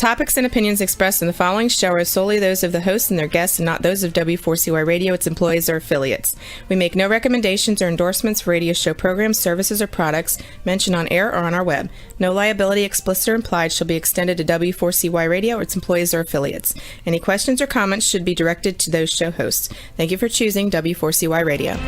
topics and opinions expressed in the following show are solely those of the hosts and their guests and not those of W4CY Radio, its employees, or affiliates. We make no recommendations or endorsements for radio show programs, services, or products mentioned on air or on our web. No liability, explicit or implied, shall be extended to W4CY Radio or its employees or affiliates. Any questions or comments should be directed to those show hosts. Thank you for choosing W4CY Radio.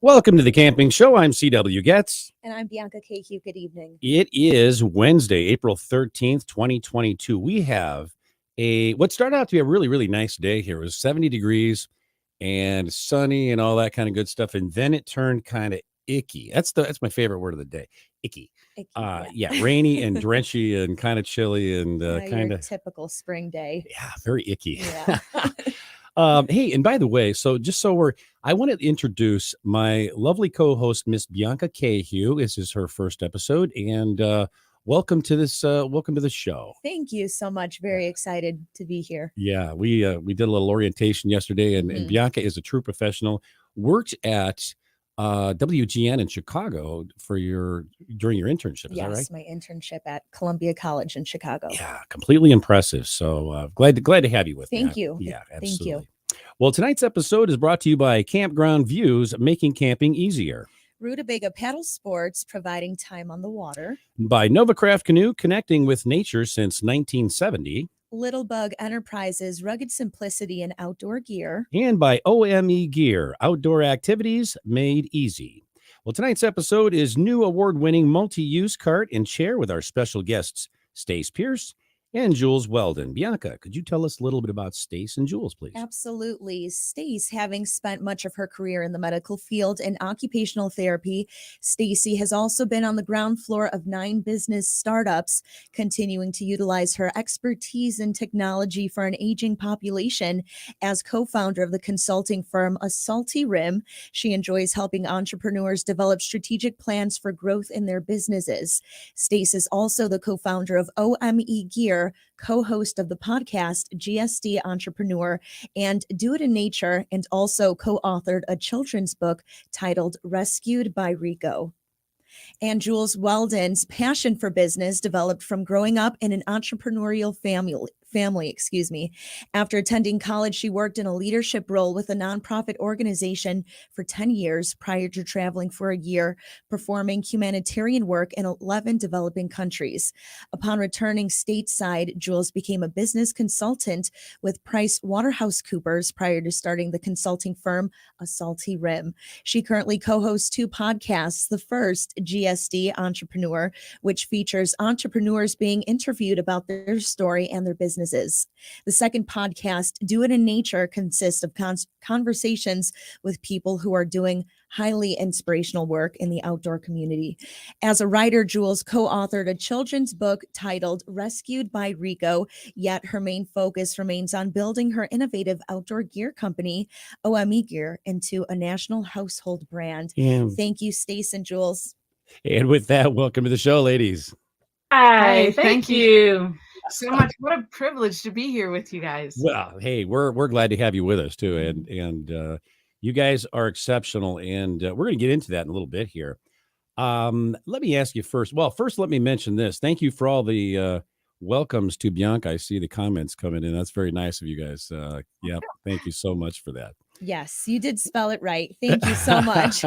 Welcome to the Camping Show. I'm C.W. Getz. And I'm Bianca Cahew. Good evening. It is Wednesday, April 13th, 2022. We have what started out to be a really, really nice day here. It was 70 degrees and sunny and all that kind of good stuff. And then it turned kind of icky. That's my favorite word of the day. Icky. Yeah, rainy and drenchy and kind of chilly and kind of typical spring day. Yeah, very icky. Yeah. Hey, and by the way, I want to introduce my lovely co-host, Miss Bianca Cahew. This is her first episode, and welcome to the show. Thank you so much. Very excited to be here. Yeah, we did a little orientation yesterday, and Bianca is a true professional. Worked at WGN in Chicago during your internship. Is that right? Yes, my internship at Columbia College in Chicago. Yeah, completely impressive. So glad to have you with me. Thank you. Yeah, absolutely. Thank you. Well, tonight's episode is brought to you by Campground Views, making camping easier. Rutabaga Paddle Sports, providing time on the water. By Novacraft Canoe, connecting with nature since 1970. Little Bug Enterprises, rugged simplicity and outdoor gear. And by OME Gear, outdoor activities made easy. Well, tonight's episode is new award-winning multi-use cart and chair with our special guests, Stace Pierce and Jules Weldon. Bianca, could you tell us a little bit about Stace and Jules, please? Absolutely. Stace, having spent much of her career in the medical field and occupational therapy, Stacy has also been on the ground floor of 9 business startups, continuing to utilize her expertise in technology for an aging population. As co-founder of the consulting firm A Salty Rim, she enjoys helping entrepreneurs develop strategic plans for growth in their businesses. Stace is also the co-founder of OME Gear, co-host of the podcast GSD Entrepreneur and Do It in Nature, and also co-authored a children's book titled Rescued by Rico. And Jules Weldon's passion for business developed from growing up in an entrepreneurial family. After attending college, she worked in a leadership role with a nonprofit organization for 10 years prior to traveling for a year, performing humanitarian work in 11 developing countries. Upon returning stateside, Jules became a business consultant with PricewaterhouseCoopers prior to starting the consulting firm A Salty Rim. She currently co-hosts 2 podcasts. The first, GSD Entrepreneur, which features entrepreneurs being interviewed about their story and their businesses. The second podcast, Do It in Nature, consists of conversations with people who are doing highly inspirational work in the outdoor community. As a writer, Jules co-authored a children's book titled Rescued by Rico, yet her main focus remains on building her innovative outdoor gear company, OME Gear, into a national household brand. Thank you, Stace and Jules. And with that, welcome to the show, ladies. Hi, thank you so much. What a privilege to be here with you guys. Well, hey, we're glad to have you with us too, and you guys are exceptional, and we're going to get into that in a little bit here. Let me ask you first. Well, first, let me mention this. Thank you for all the welcomes to Bianca. I see the comments coming in. That's very nice of you guys. Yeah, thank you so much for that. Yes, you did spell it right. Thank you so much.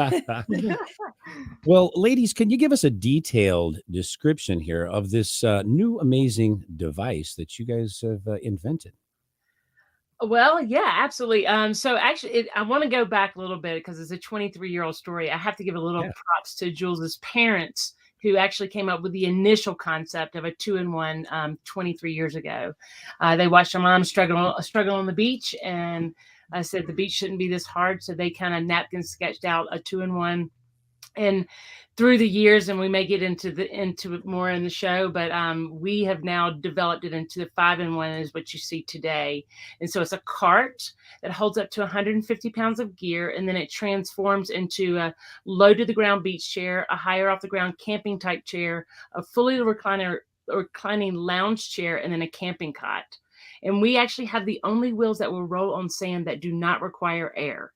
Well, ladies, can you give us a detailed description here of this new amazing device that you guys have invented? Well, yeah, absolutely. So actually, I want to go back a little bit because it's a 23-year-old story. I have to give a little props to Jules's parents, who actually came up with the initial concept of a 2-in-1 23 years ago. They watched their mom struggle on the beach, and I said the beach shouldn't be this hard. So they kind of napkin sketched out a 2-in-1 And through the years, and we may get into it more in the show, but we have now developed it into the 5-in-1 is what you see today. And so it's a cart that holds up to 150 pounds of gear, and then it transforms into a low to the ground beach chair, a higher off the ground camping type chair, a fully reclining lounge chair, and then a camping cot. And we actually have the only wheels that will roll on sand that do not require air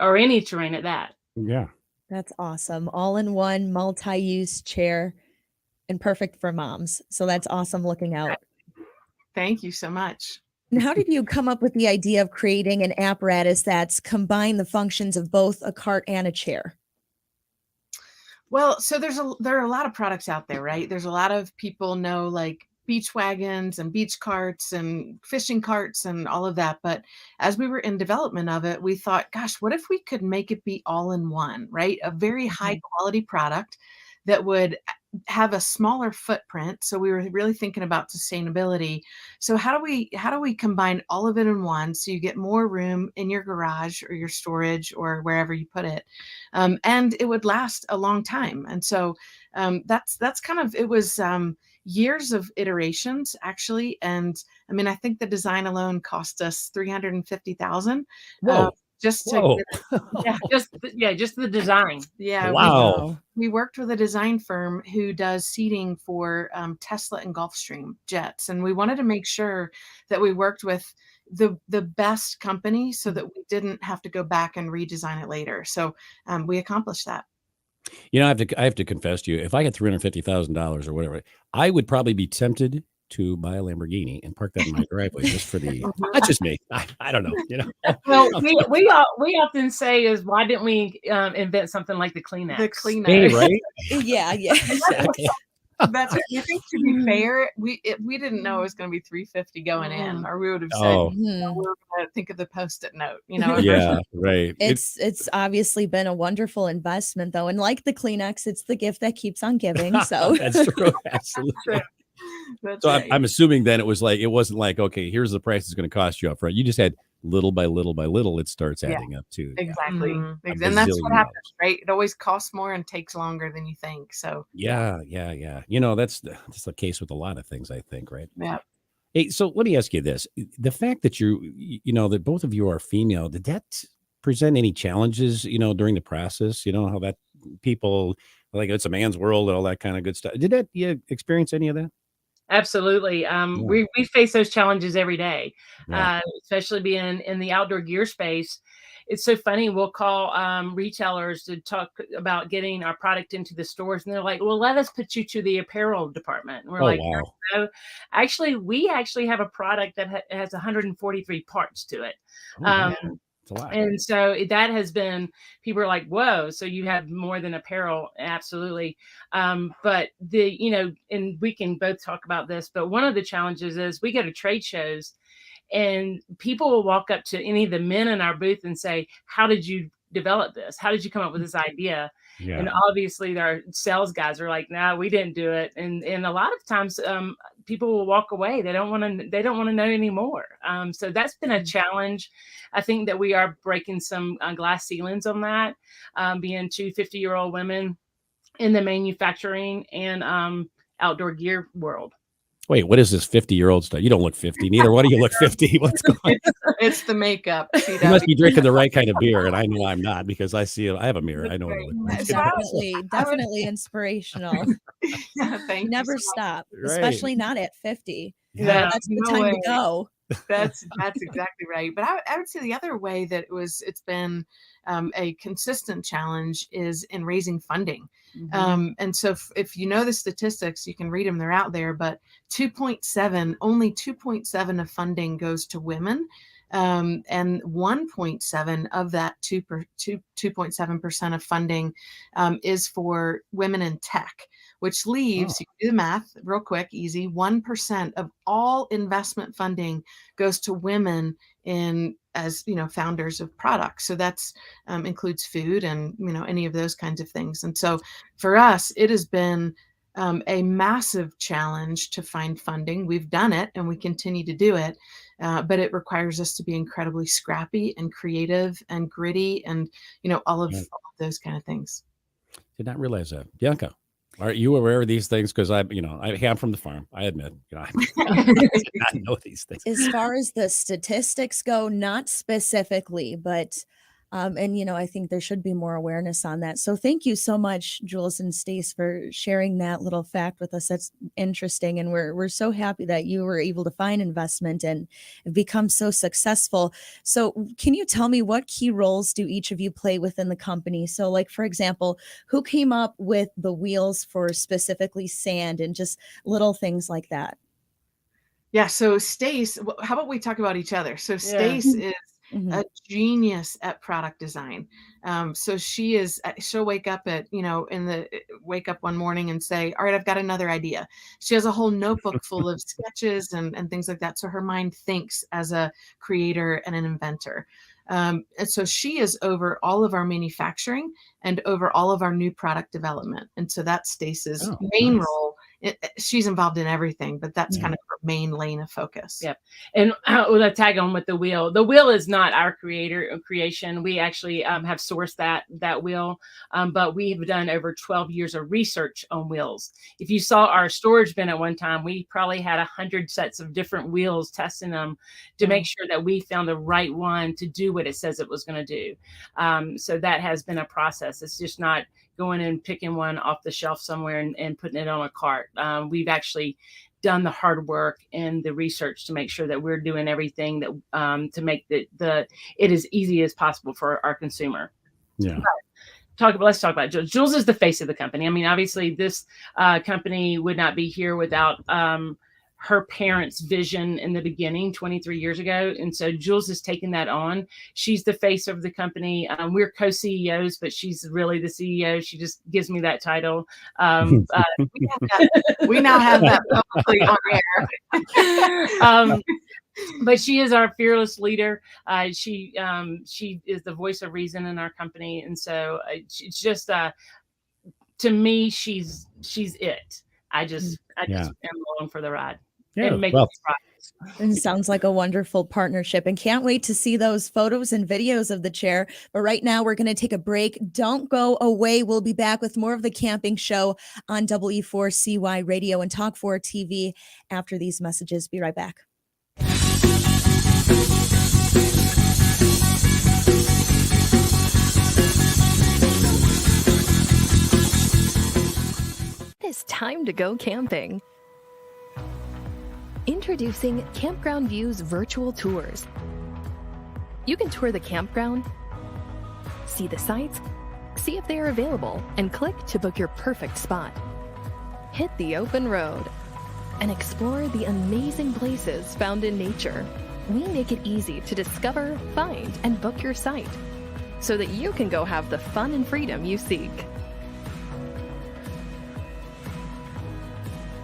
or any terrain at that. Yeah. That's awesome. All in one multi-use chair and perfect for moms. So that's awesome looking out. Thank you so much. And how did you come up with the idea of creating an apparatus that's combined the functions of both a cart and a chair? Well, so there are a lot of products out there, right? There's a lot of people know like beach wagons and beach carts and fishing carts and all of that. But as we were in development of it, we thought, gosh, what if we could make it be all in one, right? A very high quality product that would have a smaller footprint. So we were really thinking about sustainability. So how do we combine all of it in one so you get more room in your garage or your storage or wherever you put it, and it would last a long time. And so that's kind of, it was years of iterations actually. And I mean, I think the design alone cost us $350,000. Whoa. Just Whoa. Just the design. Yeah. Wow. We worked with a design firm who does seating for Tesla and Gulfstream jets. And we wanted to make sure that we worked with the best company so that we didn't have to go back and redesign it later. So we accomplished that. You know, I have to confess to you, if I had $350,000 or whatever, I would probably be tempted to buy a Lamborghini and park that in my driveway just for the. That's just me. I don't know. You know. Well, we often say is why didn't we invent something like the Kleenex? The Kleenex, Hey, right? Yeah. Exactly. That's what you think. To be fair, we didn't know it was going to be $350 going in, or we would have said we were going to think of the Post-it note. You know. Yeah. Right. It's obviously been a wonderful investment though. And like the Kleenex, it's the gift that keeps on giving. So That's true. Absolutely. That's So right. I'm assuming then it wasn't like, okay, here's the price it's going to cost you up front. You just had little by little by little, it starts adding up to. Exactly. Mhm. And that's bazillion what happens, right? It always costs more and takes longer than you think. So Yeah. You know, that's the case with a lot of things, I think, right? yeah. Hey, so let me ask you this. The fact that that both of you are female, did that present any challenges, during the process? You know, how that people like it's a man's world and all that kind of good stuff. Did that you experience any of that? Absolutely. We face those challenges every day, Yeah. especially being in the outdoor gear space. It's so funny. We'll call retailers to talk about getting our product into the stores, and they're like, "Well, let us put you to the apparel department." And we're Oh, like, wow. "No, actually, we actually have a product that has 143 parts to it." Oh, wow. It's a lot. And so that has been, people are like, whoa, so you have more than apparel. Absolutely. But and we can both talk about this, but one of the challenges is we go to trade shows and people will walk up to any of the men in our booth and say, how did you develop this? How did you come up with this idea? Yeah. And obviously our sales guys are like, no, we didn't do it. And a lot of times people will walk away. They don't want to know anymore. So that's been a challenge. I think that we are breaking some glass ceilings on that, being two 50-year-old women in the manufacturing and outdoor gear world. Wait, what is this 50-year-old stuff? You don't look 50. Neither one of you look 50. What's going on? It's the makeup. You must be drinking the right kind of beer, and I know I'm not because I have a mirror. I know what it looks like. Definitely inspirational. Thank you Never so much. stop, Right. especially not at 50. Yeah. That's the No time way. to go. That's exactly right. But I would say the other way that it's been a consistent challenge is in raising funding. And so if you know the statistics, you can read them, they're out there, but only 2.7 of funding goes to women. And 1.7 of that 2.7% of funding is for women in tech, which leaves, you can do the math real quick, easy, 1% of all investment funding goes to women as founders of products. So that's includes food and any of those kinds of things. And so for us, it has been a massive challenge to find funding. We've done it and we continue to do it, but it requires us to be incredibly scrappy and creative and gritty and all of those kind of things. Did not realize that. Bianca, are you aware of these things? Because I'm from the farm. I admit, I did not know these things. As far as the statistics go, not specifically, but and I think there should be more awareness on that. So thank you so much, Jules and Stace, for sharing that little fact with us. That's interesting, and we're so happy that you were able to find investment and become so successful. So can you tell me, what key roles do each of you play within the company? So, like, for example, who came up with the wheels for specifically sand and just little things like that? Yeah. So Stace, how about we talk about each other? So Stace is a genius at product design. So she'll wake up wake up one morning and say, all right, I've got another idea. She has a whole notebook full of sketches and things like that. So her mind thinks as a creator and an inventor. And so she is over all of our manufacturing and over all of our new product development. And so that's Stace's main role. She's involved in everything, but that's kind of her main lane of focus. Yep. And we'll tag on with the wheel. The wheel is not our creation. We actually have sourced that wheel, but we have done over 12 years of research on wheels. If you saw our storage bin at one time, we probably had 100 sets of different wheels, testing them to make sure that we found the right one to do what it says it was going to do. So that has been a process. It's just not going and picking one off the shelf somewhere and putting it on a cart. We've actually done the hard work and the research to make sure that we're doing everything that to make it as easy as possible for our consumer. Yeah. Let's talk about Jules. Jules is the face of the company. I mean, obviously this company would not be here without her parents' vision in the beginning 23 years ago. And so Jules has taken that on. She's the face of the company. We're co-CEOs, but she's really the CEO. She just gives me that title. We now have that publicly on air. But she is our fearless leader. She is the voice of reason in our company. And so it's just, to me, she's it. I just am along for the ride. Yeah, and sounds like a wonderful partnership, and can't wait to see those photos and videos of the chair. But right now we're going to take a break. Don't go away. We'll be back with more of the camping show on W4CY Radio and Talk 4 TV after these messages. Be right back. It's time to go camping. Introducing Campground View's virtual tours. You can tour the campground, see the sites, see if they are available, and click to book your perfect spot. Hit the open road and explore the amazing places found in nature. We make it easy to discover, find, and book your site so that you can go have the fun and freedom you seek.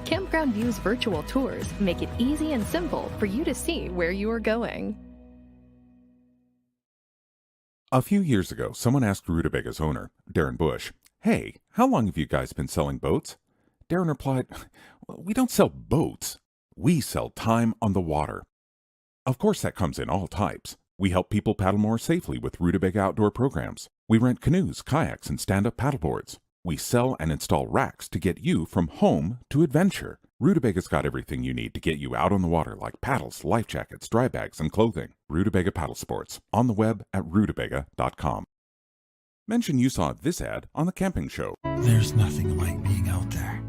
Campground View's virtual tours make it easy and simple for you to see where you are going. A few years ago, someone asked Rutabaga's owner, Darren Bush, "Hey, how long have you guys been selling boats?" Darren replied, "We don't sell boats. We sell time on the water." Of course, that comes in all types. We help people paddle more safely with Rutabaga outdoor programs. We rent canoes, kayaks, and stand-up paddleboards. We sell and install racks to get you from home to adventure. Rutabaga's got everything you need to get you out on the water, like paddles, life jackets, dry bags, and clothing. Rutabaga Paddle Sports, on the web at rutabaga.com. Mention you saw this ad on the camping show. There's nothing like being out there.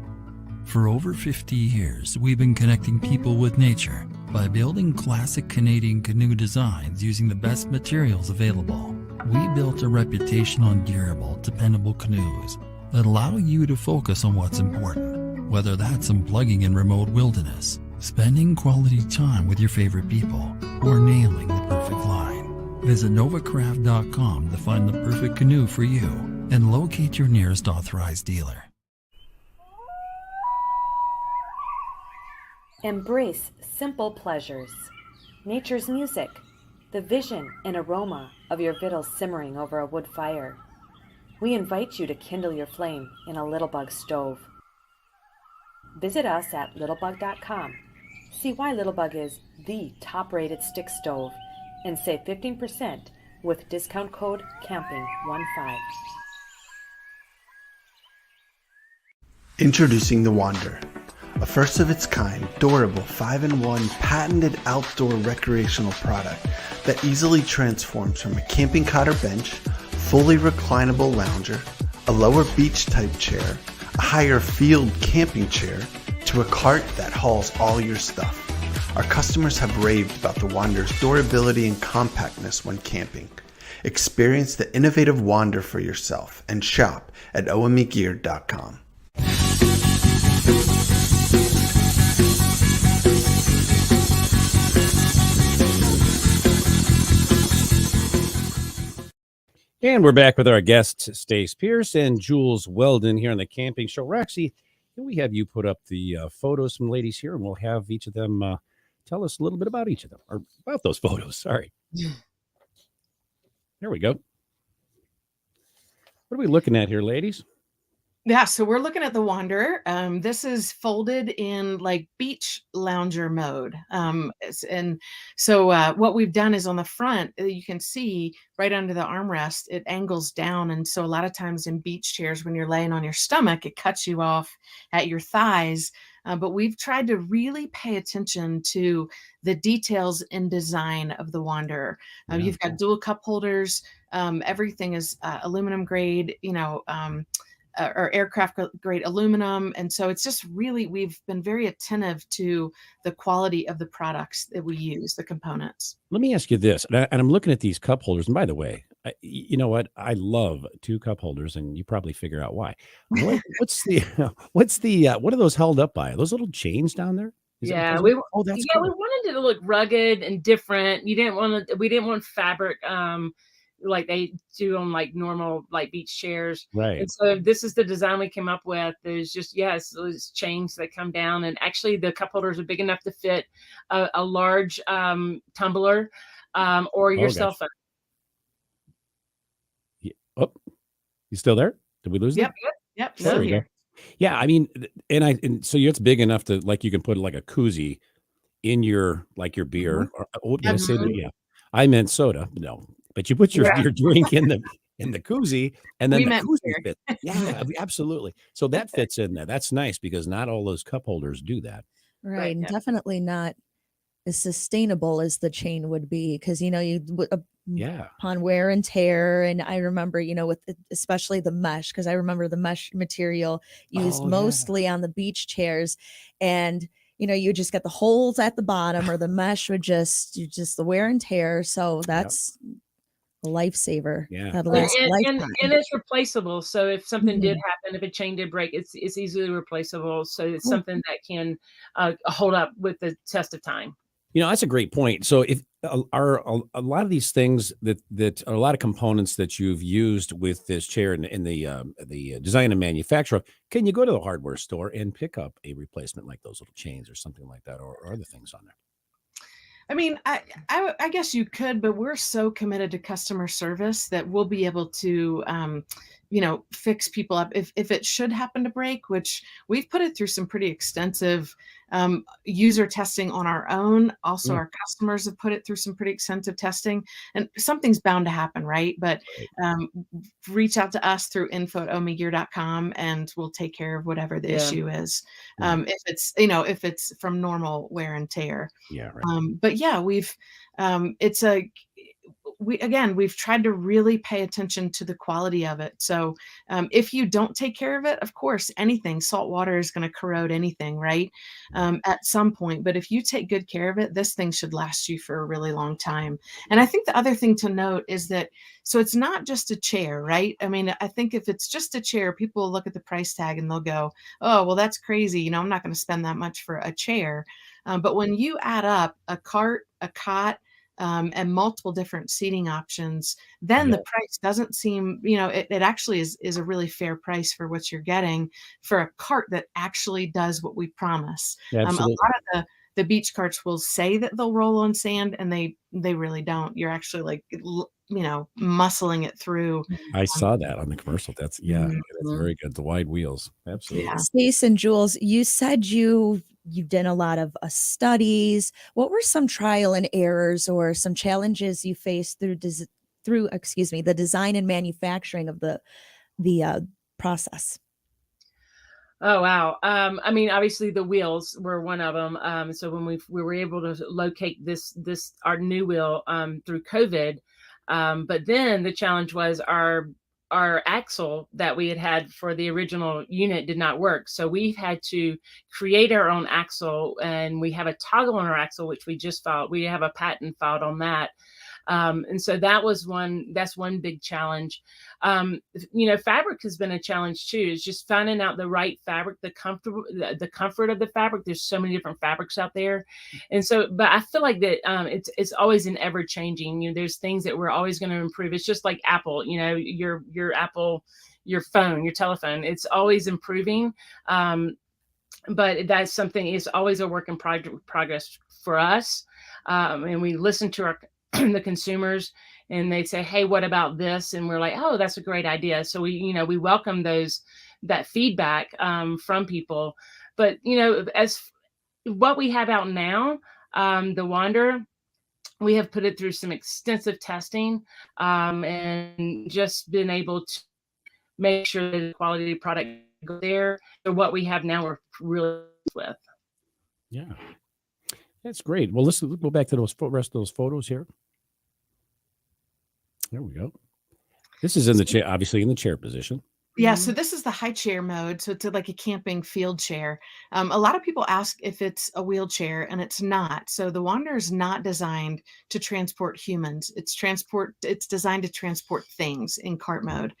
For over 50 years, we've been connecting people with nature by building classic Canadian canoe designs using the best materials available. We built a reputation on durable, dependable canoes that allow you to focus on what's important, whether that's unplugging in remote wilderness, spending quality time with your favorite people, or nailing the perfect line. Visit novacraft.com to find the perfect canoe for you and locate your nearest authorized dealer. Embrace simple pleasures, nature's music, the vision and aroma of your victuals simmering over a wood fire. We invite you to kindle your flame in a Littlebug stove. Visit us at littlebug.com. See why Littlebug is the top-rated stick stove and save 15% with discount code CAMPING15. Introducing the Wanderer, a first of its kind, durable 5-in-1 patented outdoor recreational product that easily transforms from a camping cot or bench, fully reclinable lounger, a lower beach type chair, a higher field camping chair, to a cart that hauls all your stuff. Our customers have raved about the Wanderer's durability and compactness when camping. Experience the innovative Wander for yourself and shop at omegear.com. And we're back with our guests, Stace Pierce and Jules Weldon here on the Camping Show. We're actually, we have you put up the photos from ladies here, and we'll have each of them tell us a little bit about each of them, or about those photos. Sorry. There we go. What are we looking at here, ladies? Yeah, so we're looking at the Wanderer. This is folded in like beach lounger mode. And so what we've done is on the front, you can see right under the armrest, it angles down. And so a lot of times in beach chairs, when you're laying on your stomach, it cuts you off at your thighs. But we've tried to really pay attention to the details in design of the Wanderer. You've got dual cup holders. Everything is aluminum grade, or aircraft grade aluminum. And so it's just really, we've been very attentive to the quality of the products that we use, the components. Let me ask you this, and I'm looking at these cup holders. And by the way, you know what? I love 2 cup holders, and you probably figure out why. What are those held up by? Are those little chains down there? Yeah, we wanted it to look rugged and different. We didn't want fabric like they do on like normal like beach chairs. Right. And so this is the design we came up with. There's just, those chains that come down, and actually the cup holders are big enough to fit a large tumbler or your cell phone. Oh, you still there? Did we lose Yep. them? Yep. There we go. Yeah, I mean, and so it's big enough to, like, you can put like a koozie in your beer. Or, did I say that? Yeah, I meant soda. No, but you put your drink in the koozie, and then the koozie fits. Yeah, absolutely. So that fits in there. That's nice because not all those cup holders do that. Right. And definitely not as sustainable as the chain would be, because upon wear and tear. And I remember, with especially the mesh, because I remember the mesh material used mostly on the beach chairs, and you just get the holes at the bottom, or the mesh would just the wear and tear. So that's a lifesaver. Yeah. And it's replaceable. So if something did happen, if a chain did break, it's easily replaceable. So it's something that can hold up with the test of time. That's a great point. So if are a lot of these things that are a lot of components that you've used with this chair in the design and manufacture, can you go to the hardware store and pick up a replacement like those little chains or something like that, or other things on there? I mean, I guess you could, but we're so committed to customer service that we'll be able to, fix people up if it should happen to break, which we've put it through some pretty extensive user testing on our own. Also, our customers have put it through some pretty extensive testing, and something's bound to happen, right? But reach out to us through info@omegear.com, and we'll take care of whatever the issue is. If it's from normal wear and tear. Yeah. Right. But yeah, we've tried to really pay attention to the quality of it. So if you don't take care of it, of course, salt water is going to corrode anything, right? At some point. But if you take good care of it, this thing should last you for a really long time. And I think the other thing to note is that, so it's not just a chair, right? I mean, I think if it's just a chair, people will look at the price tag and they'll go, oh, well, that's crazy. I'm not going to spend that much for a chair. But when you add up a cart, a cot, and multiple different seating options, then the price doesn't seem, it actually is a really fair price for what you're getting for a cart that actually does what we promise. A lot of the beach carts will say that they'll roll on sand, and they really don't. You're actually muscling it through. I saw that on the commercial. That's very good. The wide wheels. Absolutely. Yeah. Stace and Jules, you said you've done a lot of studies. What were some trial and errors or some challenges you faced through the design and manufacturing of the process? Oh, wow. I mean, obviously the wheels were one of them. So when we were able to locate our new wheel through COVID, but then the challenge was our axle that we had for the original unit did not work. So we've had to create our own axle, and we have a toggle on our axle, which we just filed. We have a patent filed on that. And so that's one big challenge. Fabric has been a challenge too. It's just finding out the right fabric, the comfort of the fabric. There's so many different fabrics out there. And so, but I feel like that it's always an ever changing, there's things that we're always going to improve. It's just like Apple, your Apple, your phone, your telephone, it's always improving. But that's something, is always a work in progress for us. And we listen to the consumers, and they'd say, hey, what about this? And we're like, oh, that's a great idea. So we welcome that feedback from people. But as what we have out now, the Wander, we have put it through some extensive testing, and just been able to make sure that the quality of product go there. So what we have now, we're really with. Yeah, that's great. Well, let's go back to those rest of those photos here. There we go. This is in the chair, obviously in the chair position. Yeah, so this is the high chair mode. So it's like a camping field chair. A lot of people ask if it's a wheelchair, and it's not. So the Wander is not designed to transport humans. It's designed to transport things in cart mode.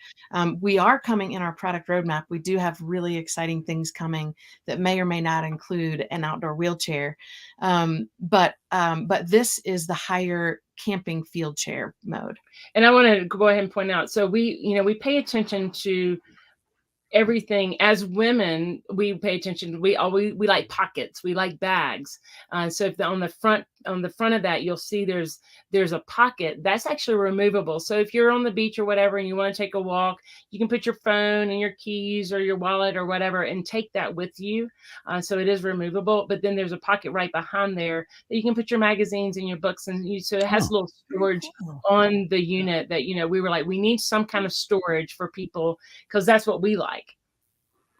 We are coming in our product roadmap. We do have really exciting things coming that may or may not include an outdoor wheelchair. But this is the higher camping field chair mode. And I want to go ahead and point out, so we pay attention to everything. As women, we pay attention. We like pockets. We like bags. So if on the front of that, you'll see there's a pocket that's actually removable. So if you're on the beach or whatever, and you want to take a walk, you can put your phone and your keys or your wallet or whatever and take that with you. So it is removable. But then there's a pocket right behind there that you can put your magazines and your books, and so it has a little storage on the unit that we were like, we need some kind of storage for people, because that's what we like.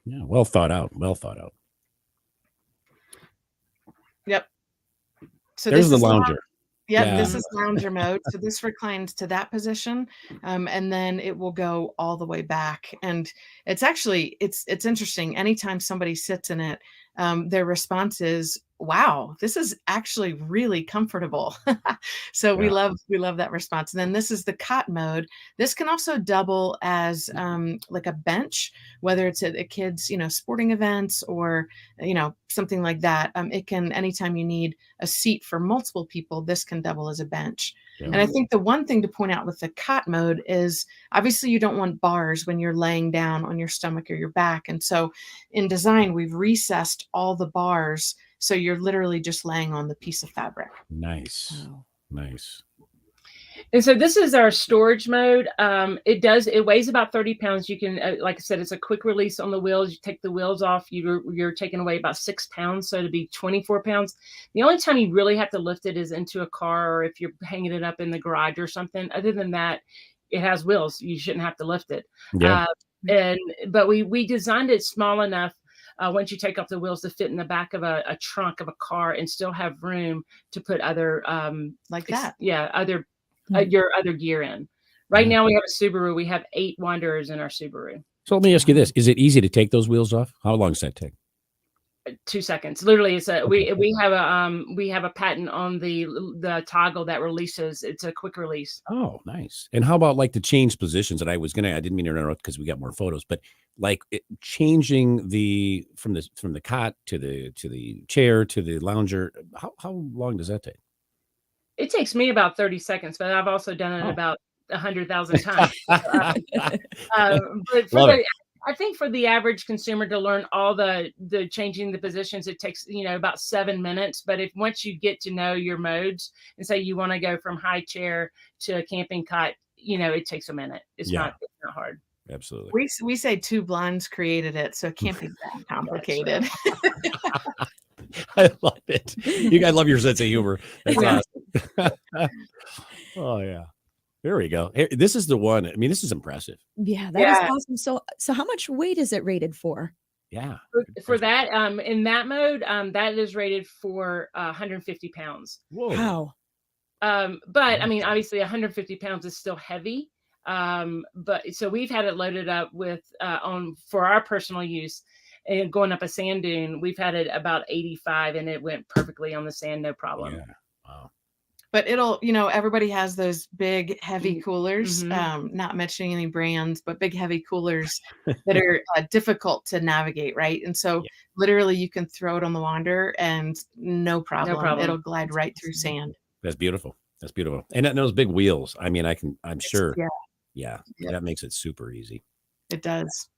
Yeah, well thought out. Yep. So there's the lounger. This is lounger mode. So this reclines to that position, and then it will go all the way back. And it's actually it's interesting. Anytime somebody sits in it, their response is, wow, this is actually really comfortable. So we love that response. And then this is the cot mode. This can also double as like a bench, whether it's at a kid's, sporting events or, something like that. It can, anytime you need a seat for multiple people, this can double as a bench. Yeah. And I think the one thing to point out with the cot mode is, obviously you don't want bars when you're laying down on your stomach or your back. And so in design, we've recessed all the bars, so you're literally just laying on the piece of fabric. Nice. Wow. Nice. And so this is our storage mode. It weighs about 30 pounds. You can, like I said, it's a quick release on the wheels. You take the wheels off, you're taking away about 6 pounds. So to be 24 pounds, the only time you really have to lift it is into a car, or if you're hanging it up in the garage or something. Other than that, it has wheels. You shouldn't have to lift it. Yeah. But we designed it small enough, once you take off the wheels, to fit in the back of a trunk of a car and still have room to put other your other gear in. Right now we have a Subaru. We have 8 Wanderers in our Subaru. So let me ask you this: is it easy to take those wheels off? How long does that take? 2 seconds. Literally, it's we have a patent on the toggle that releases. It's a quick release. Oh, nice. And how about like the change positions? And I didn't mean to interrupt because we got more photos, but like changing from the cot to the chair to the lounger. How long does that take? It takes me about 30 seconds, but I've also done it about 100,000 times. But I think for the average consumer to learn all the changing the positions, it takes, about 7 minutes. But once you get to know your modes and say you want to go from high chair to a camping cot, it takes a minute. It's not hard. Absolutely. We say 2 blondes created it, so it can't be that complicated. I love it. You guys love your sense of humor. That's awesome. Oh yeah. There we go. Hey, this is the one. I mean, this is impressive. Yeah, that is awesome. So how much weight is it rated for? Yeah. For that, in that mode, that is rated for 150 pounds. Whoa. Wow. But I mean, obviously 150 pounds is still heavy. But so we've had it loaded up with for our personal use and going up a sand dune, we've had it about 85 and it went perfectly on the sand, no problem. Yeah. Wow. But it'll, everybody has those big, heavy coolers, not mentioning any brands, but big, heavy coolers that are difficult to navigate, right? And so literally you can throw it on the Wander and no problem. It'll glide right through sand. That's beautiful. That's beautiful. And those big wheels, I mean, I'm sure. Yeah. That makes it super easy. It does.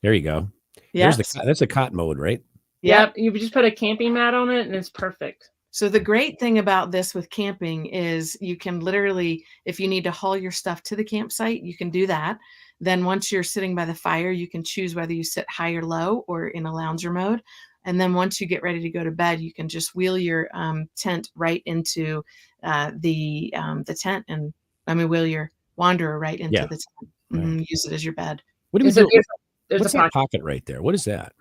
There you go. Yeah. That's a Cot Mode, right? Yep. You just put a camping mat on it and it's perfect. So the great thing about this with camping is you can literally, if you need to haul your stuff to the campsite, you can do that. Then once you're sitting by the fire, you can choose whether you sit high or low or in a lounger mode. And then once you get ready to go to bed, you can just wheel your tent right into the tent, and wheel your Wanderer right into the tent. Right. Use it as your bed. What do we do? What's that pocket right there? What is that?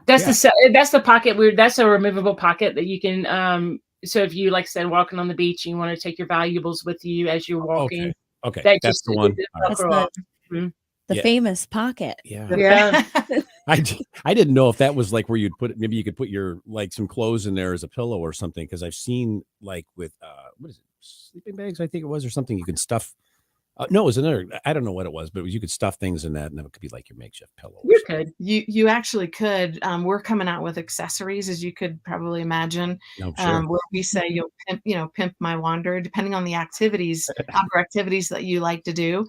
That's the pocket. That's a removable pocket that you can. So if you, like I said, walking on the beach, and you want to take your valuables with you as you're walking. Okay. That's the one. That's the famous pocket. Yeah. I didn't know if that was like where you'd put it. Maybe you could put your some clothes in there as a pillow or something. Because I've seen with what is it, sleeping bags? I think it was, or something you can stuff. No, it was another. I don't know what it was, but you could stuff things in that, and it could be like your makeshift pillow. You could. You actually could. We're coming out with accessories, as you could probably imagine. Sure. Where we say you'll pimp my Wanderer, depending on the activities, outdoor activities that you like to do.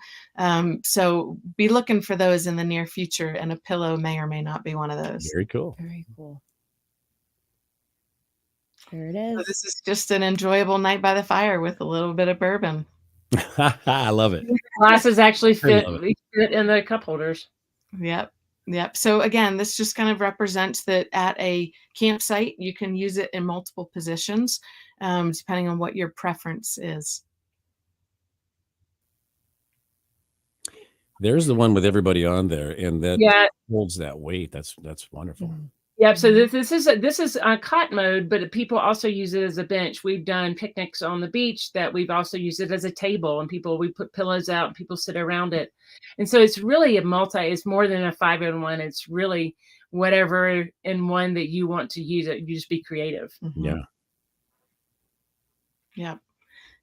So be looking for those in the near future, and a pillow may or may not be one of those. Very cool. Very cool. There it is. So this is just an enjoyable night by the fire with a little bit of bourbon. I love it. Glasses actually fit in the cup holders. Yep. So again, this just kind of represents that at a campsite, you can use it in multiple positions, depending on what your preference is. There's the one with everybody on there, and that holds that weight. That's wonderful. Mm-hmm. Yep. So this is Cot Mode, but people also use it as a bench. We've done picnics on the beach that we've also used it as a table, and we put pillows out and people sit around it. And so it's really it's more than a 5-in-1. It's really whatever in one that you want to use it. You just be creative. Yeah. Yep.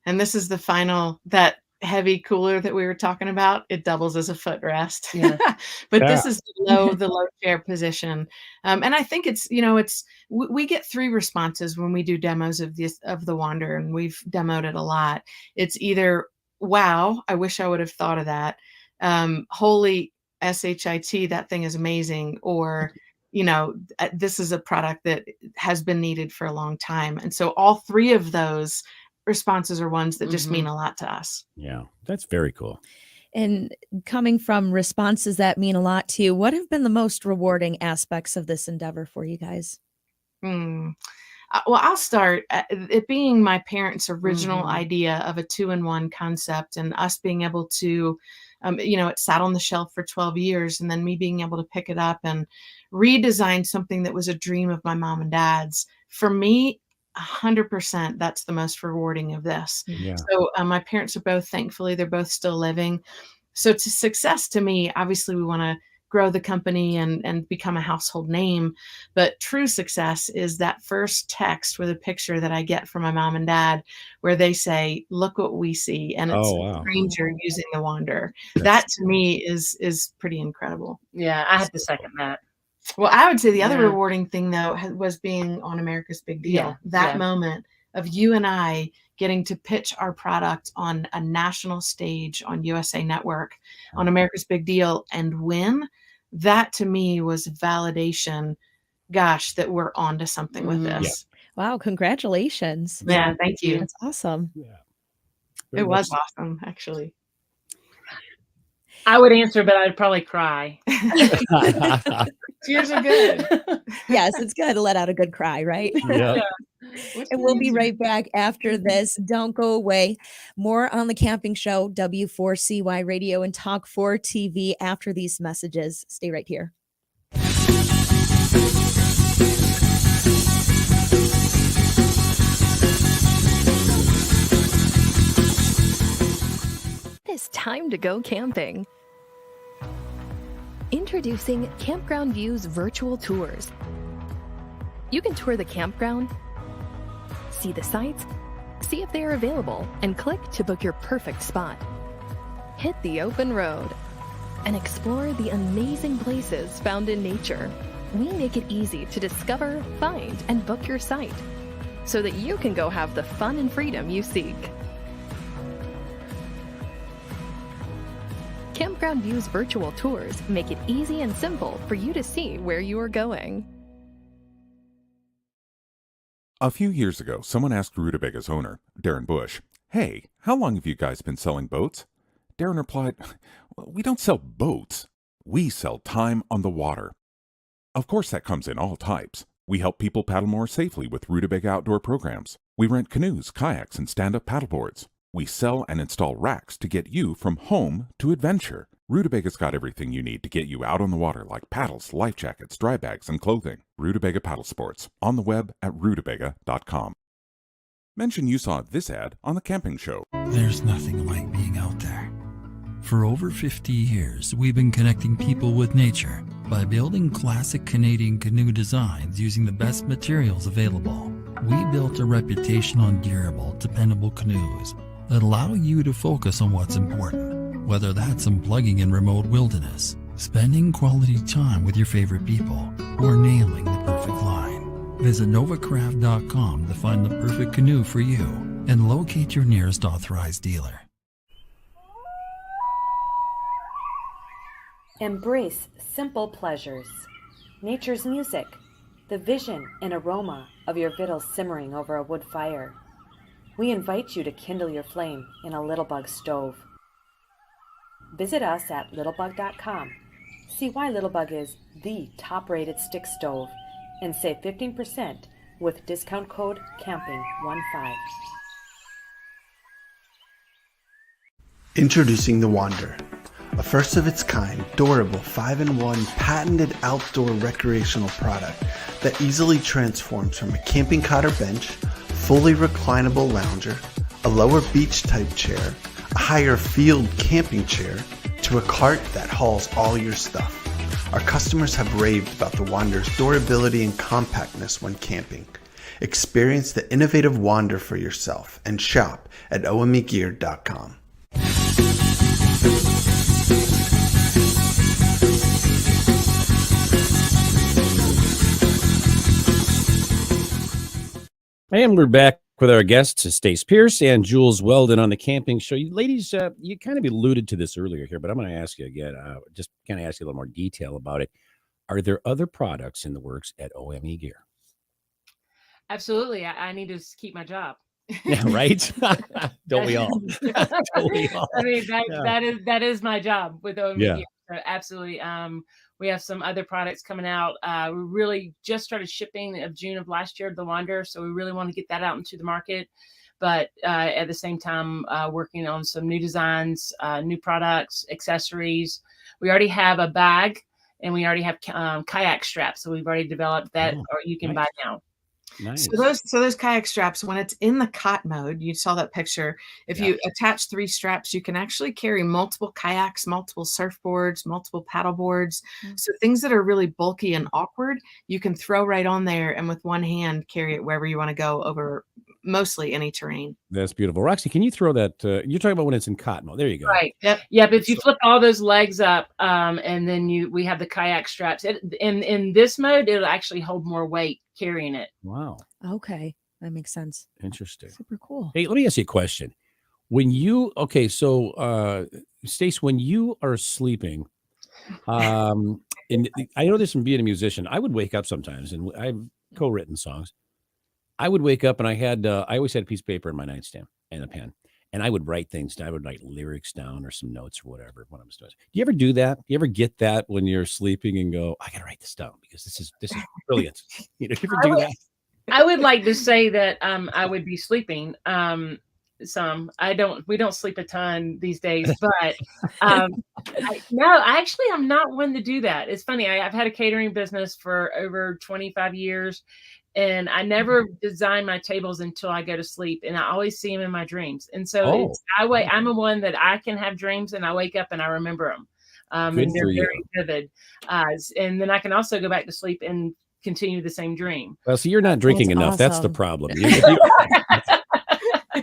And this is the final, that heavy cooler that we were talking about. It doubles as a footrest. Yeah. But this is the low chair position. And I think we get 3 responses when we do demos of the Wanderer, and we've demoed it a lot. It's either, wow, I wish I would have thought of that. Holy shit, that thing is amazing. Or, this is a product that has been needed for a long time. And so all 3 of those responses are ones that just mean a lot to us. Yeah, that's very cool. And coming from responses that mean a lot to you, what have been the most rewarding aspects of this endeavor for you guys? Well, I'll start. It being my parents' original idea of a 2-in-1 concept, and us being able to, it sat on the shelf for 12 years, and then me being able to pick it up and redesign something that was a dream of my mom and dad's. For me, 100%, that's the most rewarding of this. Yeah. So my parents are both, thankfully, they're both still living. So to success to me, obviously we want to grow the company and become a household name. But true success is that first text with a picture that I get from my mom and dad where they say, look what we see. And it's a stranger using the Wanderer. That to me is pretty incredible. Yeah, I have to second that. Well, I would say the other rewarding thing, though, was being on America's Big Deal. Yeah. That moment of you and I getting to pitch our product on a national stage on USA Network, on America's Big Deal, and win, that to me was validation, gosh, that we're onto something with this. Yeah. Wow, congratulations. Yeah, thank you. That's awesome. Yeah. It was awesome, actually. I would answer, but I'd probably cry. Tears are good. Yes, it's good to let out a good cry, right? Yeah. And we'll be right back after this. Don't go away. More on the Camping Show, W4CY Radio and Talk 4 TV after these messages. Stay right here. It's time to go camping. Introducing Campground Views virtual tours. You can tour the campground, see the sights, see if they are available, and click to book your perfect spot. Hit the open road and explore the amazing places found in nature. We make it easy to discover, find, and book your site so that you can go have the fun and freedom you seek. Campground Views virtual tours make it easy and simple for you to see where you are going. A few years ago, someone asked Rutabaga's owner, Darren Bush, "Hey, how long have you guys been selling boats?" Darren replied, "We don't sell boats. We sell time on the water." Of course, that comes in all types. We help people paddle more safely with Rutabaga outdoor programs. We rent canoes, kayaks, and stand-up paddleboards. We sell and install racks to get you from home to adventure. Rutabaga's got everything you need to get you out on the water, like paddles, life jackets, dry bags, and clothing. Rutabaga Paddle Sports, on the web at rutabaga.com. Mention you saw this ad on the Camping Show. There's nothing like being out there. For over 50 years, we've been connecting people with nature by building classic Canadian canoe designs using the best materials available. We built a reputation on durable, dependable canoes that allow you to focus on what's important, whether that's unplugging in remote wilderness, spending quality time with your favorite people, or nailing the perfect line. Visit novacraft.com to find the perfect canoe for you and locate your nearest authorized dealer. Embrace simple pleasures, nature's music, the vision and aroma of your victuals simmering over a wood fire. We invite you to kindle your flame in a Littlebug stove. Visit us at littlebug.com. See why Littlebug is the top-rated stick stove and save 15% with discount code CAMPING15. Introducing the Wander, a first of its kind, durable 5-in-1 patented outdoor recreational product that easily transforms from a camping cot or bench, fully reclinable lounger, a lower beach type chair, a higher field camping chair, to a cart that hauls all your stuff. Our customers have raved about the Wander's durability and compactness when camping. Experience the innovative Wander for yourself and shop at omegear.com. And we're back with our guests, Stace Pierce and Jules Weldon on the Camping Show. You ladies, you kind of alluded to this earlier here, but I'm going to ask you again, just kind of ask you a little more detail about it. Are there other products in the works at OME Gear? Absolutely. I need to keep my job. Yeah, right. Don't we all? Don't we all? I mean, that is my job with OME Yeah. Gear. So absolutely. We have some other products coming out. We really just started shipping of June of last year, the Wander. So we really want to get that out into the market. But at the same time, working on some new designs, new products, accessories. We already have a bag and we already have kayak straps. So we've already developed that, or you can buy now. Nice. So those kayak straps, when it's in the Cot Mode, you saw that picture. If you attach 3 straps, you can actually carry multiple kayaks, multiple surfboards, multiple paddle boards. So things that are really bulky and awkward, you can throw right on there and with one hand carry it wherever you want to go over mostly any terrain. That's beautiful. Roxy, can you throw that? You're talking about when it's in Cot Mode. There you go. Right. Yep. Yeah. But if you flip all those legs up, and then we have the kayak straps. In this mode, it'll actually hold more weight carrying it. Wow. Okay. That makes sense. Interesting. Super cool. Hey, let me ask you a question. Stace, when you are sleeping, and I know this from being a musician, I would wake up sometimes, and I've co-written songs. I would wake up and I always had a piece of paper in my nightstand and a pen, and I would write things down. I would write lyrics down or some notes or whatever when I'm doing. Do you ever do that? Do you ever get that when you're sleeping and go, I got to write this down because this is brilliant. You ever do that? I would like to say that I would be sleeping. some. We don't sleep a ton these days, but actually, I'm not one to do that. It's funny. I've had a catering business for over 25 years, and I never design my tables until I go to sleep, and I always see them in my dreams. And so I'm a one that I can have dreams, and I wake up and I remember them, Good and they're for you. very vivid. And then I can also go back to sleep and continue the same dream. Well, so you're not drinking That's enough. That's the awesome. problem.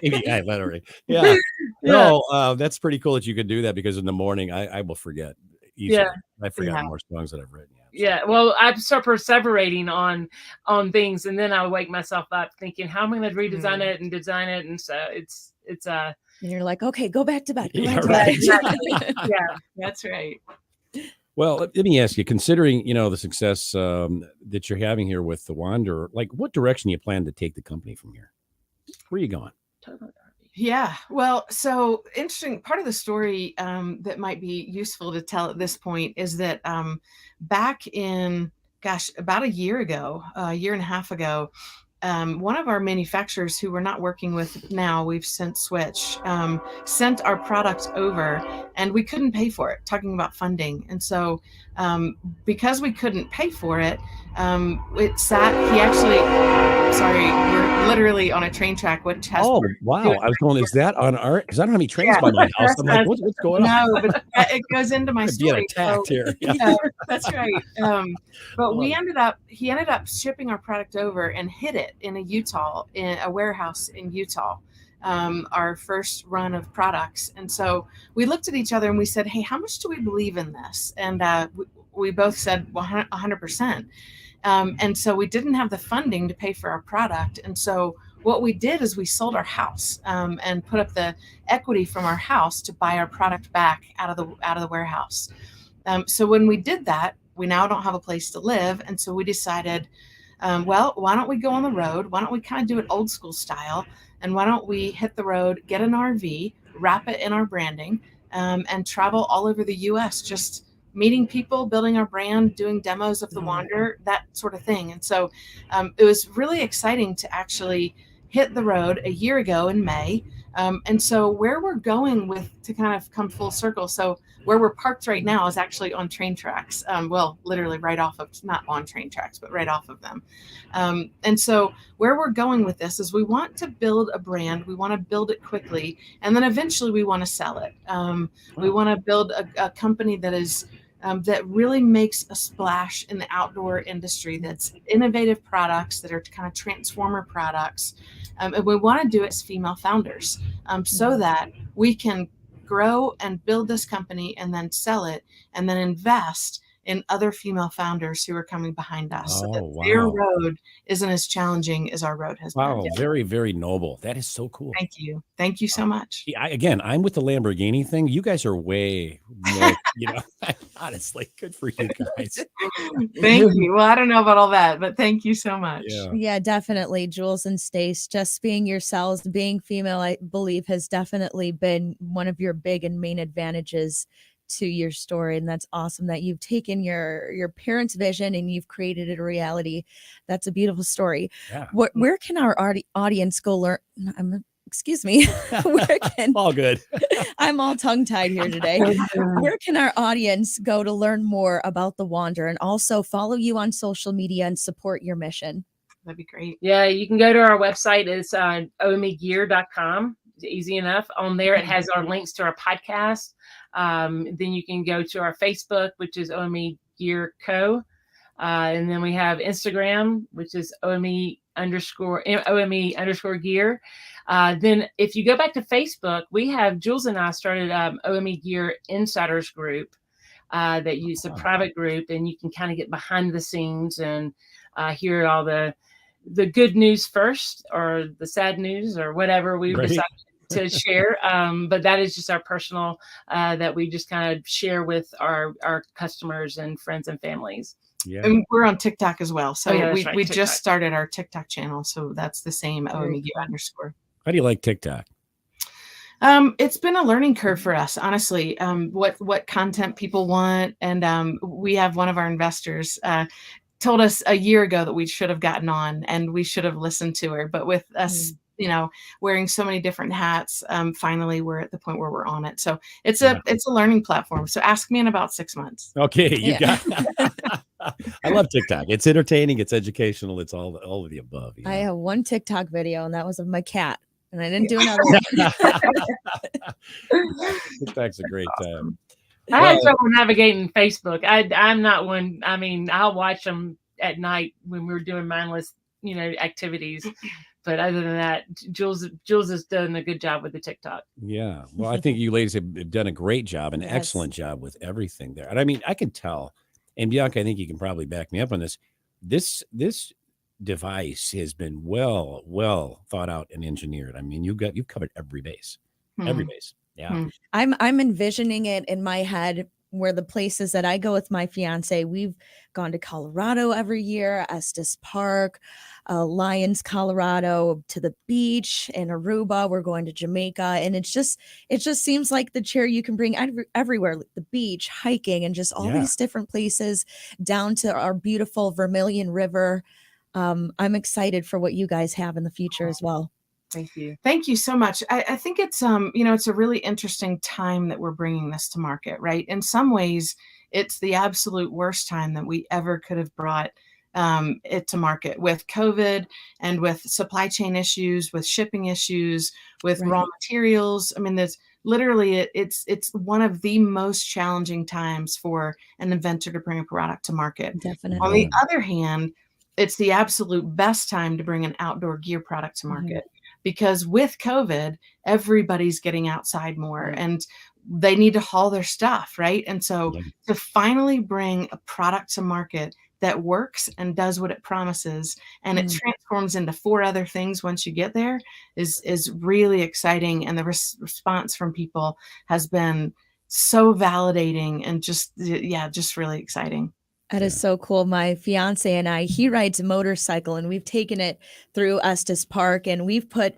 Yeah, literally. Yeah. No, that's pretty cool that you could do that, because in the morning I will forget easily. Yeah. I've forgotten more songs that I've written. Yeah. Well, I'm so perseverating on things, and then I wake myself up thinking, how am I going to redesign it and design it? And so it's and you're like, okay, go back to bed. Go back to right. bed. Yeah, that's right. Well, let me ask you, considering, the success that you're having here with the Wanderer, like, what direction do you plan to take the company from here? Where are you going? Yeah, well, so interesting part of the story that might be useful to tell at this point is that back in, about a year and a half ago, one of our manufacturers who we're not working with now, we've since switched, sent our product over, and we couldn't pay for it, talking about funding. And so because we couldn't pay for it, we're literally on a train track, which has. Oh, wow. I was going, is that on our, because I don't have any trains by my house. I'm like, what's going on? No, but it goes into my story. Attacked here. Yeah, that's right. But he ended up shipping our product over and hid it in a warehouse in Utah, our first run of products. And so we looked at each other and we said, hey, how much do we believe in this? And we both said 100%. And so we didn't have the funding to pay for our product. And so what we did is we sold our house and put up the equity from our house to buy our product back out of the warehouse. So when we did that, we now don't have a place to live. And so we decided, well, why don't we go on the road? Why don't we kind of do it old school style? And why don't we hit the road, get an RV, wrap it in our branding, and travel all over the US, just meeting people, building our brand, doing demos of the Wanderer, that sort of thing. And so it was really exciting to actually hit the road a year ago in May. And so where we're going to kind of come full circle. So where we're parked right now is actually on train tracks. Well, literally right off of, not on train tracks, but right off of them. And so where we're going with this is we want to build a brand. We want to build it quickly. And then eventually we want to sell it. We want to build a company that is that really makes a splash in the outdoor industry, that's innovative products that are kind of transformer products. And we want to do it as female founders so that we can grow and build this company and then sell it and then invest in other female founders who are coming behind us, so that their road isn't as challenging as our road has been. Wow, very, very noble. That is so cool. Thank you. Thank you so much. I'm with the Lamborghini thing. You guys are way more, honestly, good for you guys. Thank you. Well, I don't know about all that, but thank you so much. Yeah, definitely. Jules and Stace, just being yourselves, being female, I believe, has definitely been one of your big and main advantages to your story. And that's awesome that you've taken your parents' vision and you've created it a reality. That's a beautiful story. Yeah. Where can our audience go learn? Excuse me. All good. I'm all tongue-tied here today. Where can our audience go to learn more about the Wanderer and also follow you on social media and support your mission? That'd be great. Yeah, you can go to our website. It's omegear.com. Easy enough. On there, it has our links to our podcast. Then you can go to our Facebook, which is OME Gear Co. And then we have Instagram, which is OME underscore gear. Then if you go back to Facebook, we have Jules and I started OME Gear Insiders Group that use a private group, and you can kind of get behind the scenes and hear all the good news first, or the sad news, or whatever we decided to share. But that is just our personal that we just kind of share with our customers and friends and families. Yeah. And we're on TikTok as well. So we TikTok. Just started our TikTok channel. So that's the same OME underscore. How do you like TikTok? It's been a learning curve for us, honestly. What content people want. And we have one of our investors told us a year ago that we should have gotten on and we should have listened to her. But with us wearing so many different hats. Finally, we're at the point where we're on it. So it's a learning platform. So ask me in about 6 months. Okay, you got. I love TikTok. It's entertaining. It's educational. It's all of the above. I have one TikTok video, and that was of my cat, and I didn't do another one. TikTok's a great time. I had trouble navigating Facebook. I'm not one. I mean, I'll watch them at night when we're doing mindless, activities. But other than that, Jules has done a good job with the TikTok. Yeah. Well, I think you ladies have done a great job, an excellent job with everything there. And I mean, I can tell, and Bianca, I think you can probably back me up on this. This device has been well thought out and engineered. I mean, you've covered every base. Every base. Yeah. I'm envisioning it in my head where the places that I go with my fiance, we've gone to Colorado every year, Estes Park, Lyons, Colorado, to the beach, in Aruba. We're going to Jamaica, and it just seems like the chair you can bring everywhere, like the beach, hiking, and just all these different places down to our beautiful Vermilion River. I'm excited for what you guys have in the future as well. Thank you. Thank you so much. I think it's, it's a really interesting time that we're bringing this to market, right? In some ways, it's the absolute worst time that we ever could have brought it to market, with COVID and with supply chain issues, with shipping issues, with raw materials. I mean, there's literally, it's one of the most challenging times for an inventor to bring a product to market. Definitely. On the other hand, it's the absolute best time to bring an outdoor gear product to market. Because with COVID, everybody's getting outside more and they need to haul their stuff, right? And so to finally bring a product to market that works and does what it promises, and it transforms into 4 other things once you get there, is really exciting. And the response from people has been so validating and just really exciting. That is so cool. My fiance and I, he rides a motorcycle, and we've taken it through Estes Park, and we've put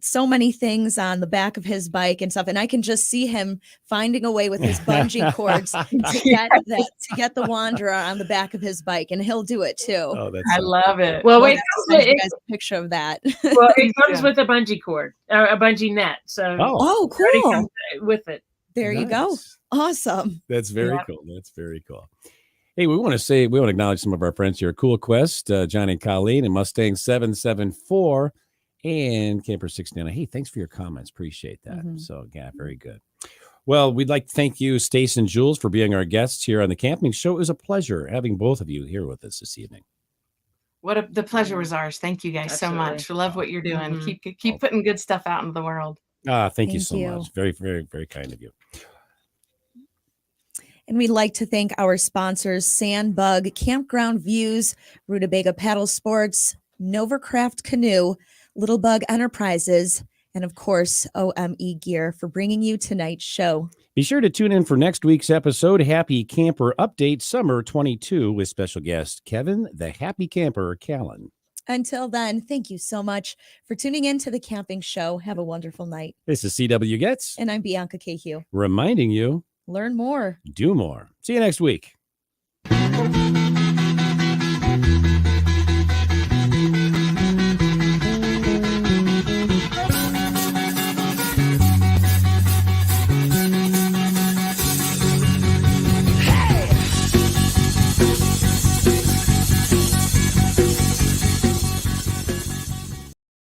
so many things on the back of his bike and stuff. And I can just see him finding a way with his bungee cords to get the Wanderer on the back of his bike, and he'll do it too. Oh, I love it. Well, I'll send you guys a picture of that. Well, it comes with a bungee cord, or a bungee net. So cool. it comes with it. There you go. Awesome. That's very cool. That's very cool. Hey, we want to acknowledge some of our friends here. Cool Quest, Johnny Colleen, and Mustang 774, and Camper 69. Hey, thanks for your comments. Appreciate that. So, yeah, very good. Well, we'd like to thank you, Stace and Jules, for being our guests here on the Camping Show. It was a pleasure having both of you here with us this evening. The pleasure was ours. Thank you guys so much. Love what you're doing. Keep putting good stuff out into the world. Thank you so much. Very, very, very kind of you. And we'd like to thank our sponsors, Sandbug, Campground Views, Rutabaga Paddle Sports, Novacraft Canoe, Little Bug Enterprises, and of course, OME Gear for bringing you tonight's show. Be sure to tune in for next week's episode, Happy Camper Update Summer 22, with special guest Kevin, the Happy Camper, Callan. Until then, thank you so much for tuning in to the Camping Show. Have a wonderful night. This is CW Getz. And I'm Bianca Cahew. Reminding you, learn more. Do more. See you next week.